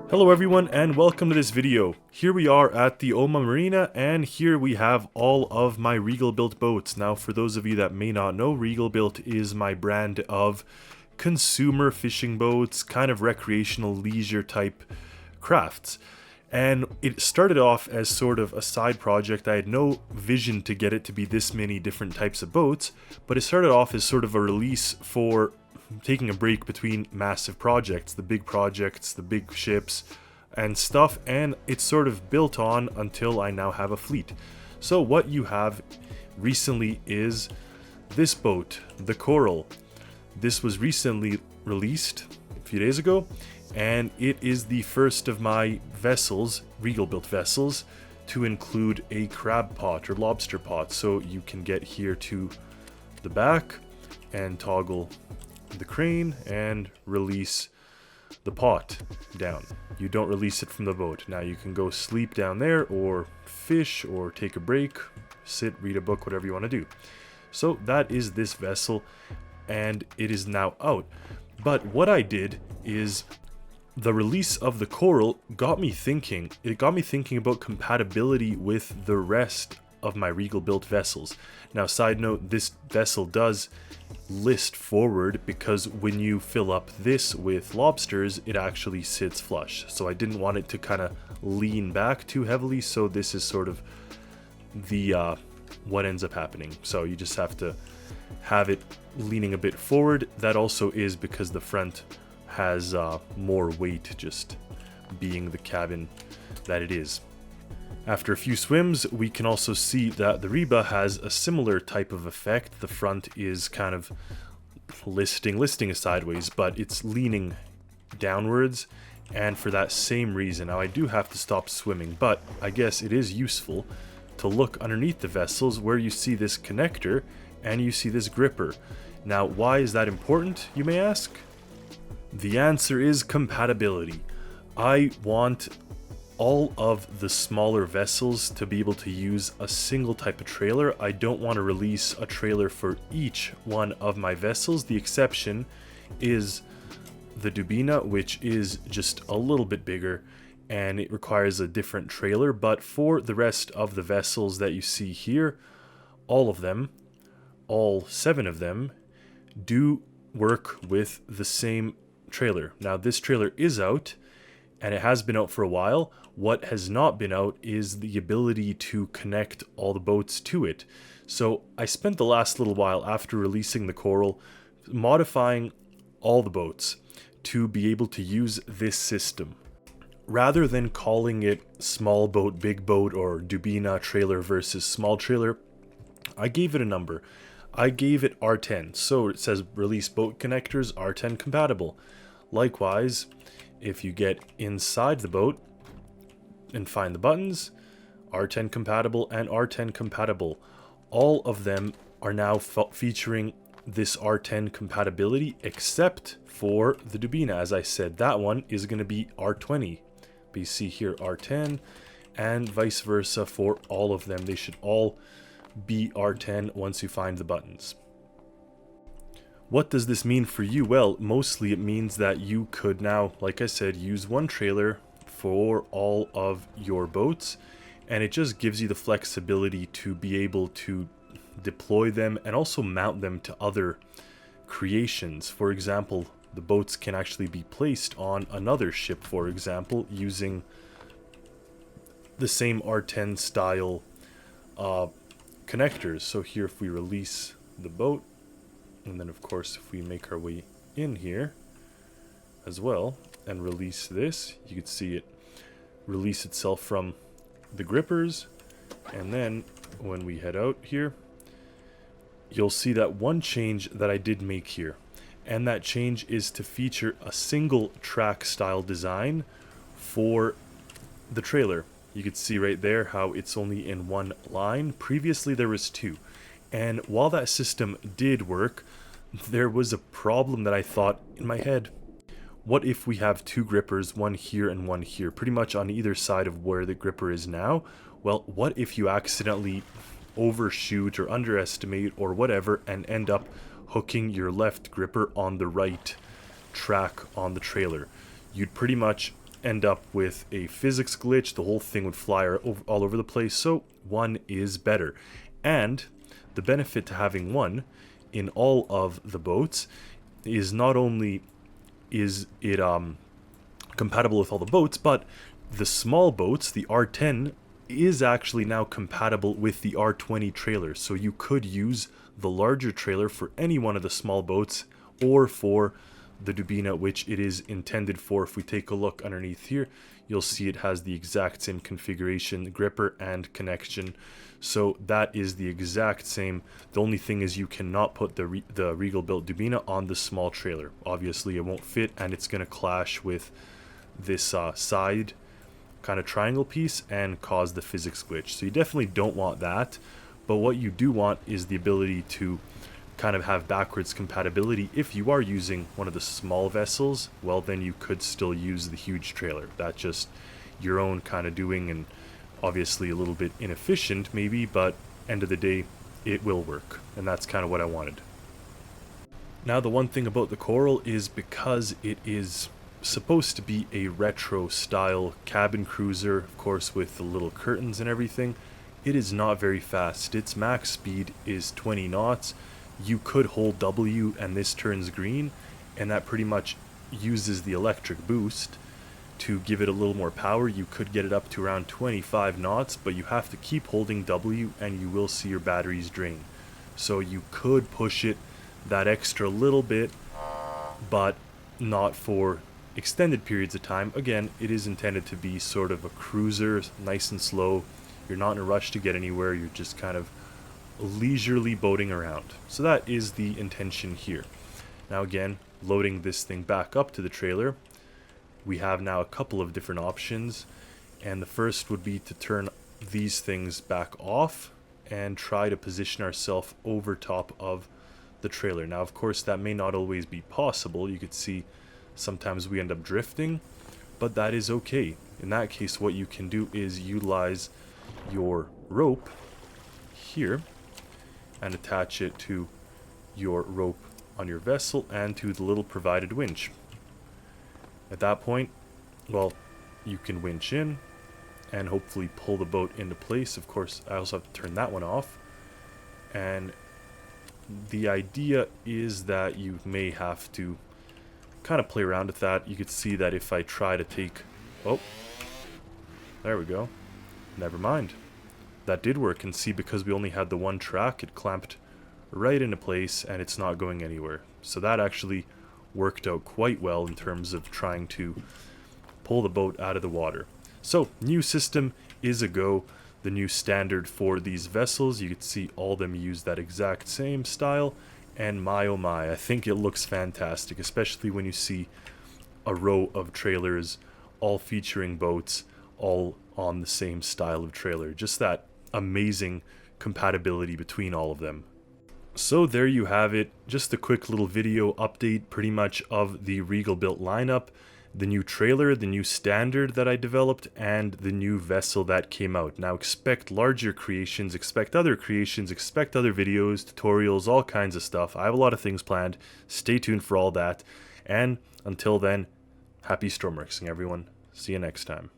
Hello everyone and welcome to this video. Here we are at the Oma Marina and here we have all of my Regalbilt boats. Now for those of you that may not know, Regalbilt is my brand of consumer fishing boats, kind of recreational leisure type crafts. And it started off as sort of a side project. I had no vision to get it to be this many different types of boats, but it started off as sort of a release for taking a break between massive projects, the big ships and stuff, and it's sort of built on until I now have a fleet. So what you have recently is this boat, the Coral. This was recently released a few days ago, and it is the first of my vessels, Regalbilt vessels, to include a crab pot or lobster pot. So you can get here to the back and toggle the crane and release the pot down. You don't release it from the boat. Now you can go sleep down there or fish or take a break, sit, read a book, whatever you want to do. So that is this vessel and it is now out. But what I did is the release of the Coral got me thinking. It got me thinking about compatibility with the rest of my Regalbilt vessels. Now, side note, this vessel does list forward because when you fill up this with lobsters, it actually sits flush. So I didn't want it to kind of lean back too heavily. So this is sort of the what ends up happening. So you just have to have it leaning a bit forward. That also is because the front has more weight, just being the cabin that it is. After a few swims, we can also see that the Reba has a similar type of effect. The front is kind of listing is sideways, but it's leaning downwards, and for that same reason. Now I do have to stop swimming, but I guess it is useful to look underneath the vessels where you see this connector and you see this gripper. Now, why is that important, you may ask? The answer is compatibility. I want all of the smaller vessels to be able to use a single type of trailer. I don't want to release a trailer for each one of my vessels. The exception is the Dubina, which is just a little bit bigger and it requires a different trailer. But for the rest of the vessels that you see here, all of them, all 7 of them, do work with the same trailer. Now this trailer is out and it has been out for a while. What has not been out is the ability to connect all the boats to it. So I spent the last little while after releasing the Coral modifying all the boats to be able to use this system. Rather than calling it small boat, big boat, or Dubina trailer versus small trailer, I gave it a number. I gave it R10. So it says release boat connectors R10 compatible. Likewise, if you get inside the boat and find the buttons, R10 compatible and R10 compatible. All of them are now featuring this R10 compatibility except for the Dubina. As I said, that one is going to be R20. But you see here R10 and vice versa for all of them. They should all be R10 once you find the buttons. What does this mean for you? Well, mostly it means that you could now, like I said, use one trailer for all of your boats, and it just gives you the flexibility to be able to deploy them and also mount them to other creations. For example, the boats can actually be placed on another ship, for example, using the same R10 style connectors. So here, if we release the boat, and then of course if we make our way in here as well and release this, you can see it release itself from the grippers. And then when we head out here, you'll see that one change that I did make here, and that change is to feature a single track style design for the trailer. You can see right there how it's only in one line. Previously there was 2. And while that system did work, there was a problem that I thought in my head. What if we have 2 grippers, one here and one here, pretty much on either side of where the gripper is now? Well, what if you accidentally overshoot or underestimate or whatever and end up hooking your left gripper on the right track on the trailer? You'd pretty much end up with a physics glitch. The whole thing would fly all over the place. So one is better. And the benefit to having one in all of the boats is not only is it compatible with all the boats, but the small boats, the R10, is actually now compatible with the R20 trailer. So you could use the larger trailer for any one of the small boats or for the Dubina, which it is intended for. If we take a look underneath here, you'll see it has the exact same configuration, gripper and connection. So that is the exact same. The only thing is you cannot put the Regalbilt Dubina on the small trailer. Obviously it won't fit, and it's going to clash with this side kind of triangle piece and cause the physics glitch. So you definitely don't want that. But what you do want is the ability to kind of have backwards compatibility. If you are using one of the small vessels, well, then you could still use the huge trailer. That's just your own kind of doing, and obviously a little bit inefficient maybe, but end of the day it will work, and that's kind of what I wanted. Now the one thing about the Coral is, because it is supposed to be a retro style cabin cruiser, of course with the little curtains and everything, it is not very fast. Its max speed is 20 knots. You could hold W and this turns green, and that pretty much uses the electric boost to give it a little more power. You could get it up to around 25 knots, but you have to keep holding W and you will see your batteries drain. So you could push it that extra little bit, but not for extended periods of time. Again, it is intended to be sort of a cruiser, nice and slow. You're not in a rush to get anywhere, you're just kind of leisurely boating around. So that is the intention here. Now again, loading this thing back up to the trailer, we have now a couple of different options, and the first would be to turn these things back off and try to position ourselves over top of the trailer. Now of course that may not always be possible. You could see sometimes we end up drifting, but that is okay. In that case, what you can do is utilize your rope here and attach it to your rope on your vessel and to the little provided winch. At that point, well, you can winch in and hopefully pull the boat into place. Of course, I also have to turn that one off, and the idea is that you may have to kind of play around with that. You could see that if I try to take, oh, there we go, never mind, that did work. And see, because we only had the one track, it clamped right into place and it's not going anywhere. So that actually worked out quite well in terms of trying to pull the boat out of the water. So new system is a go. The new standard for these vessels, you can see all of them use that exact same style, and my oh my, I think it looks fantastic, especially when you see a row of trailers all featuring boats all on the same style of trailer. Just that amazing compatibility between all of them. So there you have it, just a quick little video update pretty much of the Regalbilt lineup, the new trailer, the new standard that I developed, and the new vessel that came out. Now expect larger creations, expect other creations, expect other videos, tutorials, all kinds of stuff. I have a lot of things planned. Stay tuned for all that. And until then, happy Stormworksing, everyone. See you next time.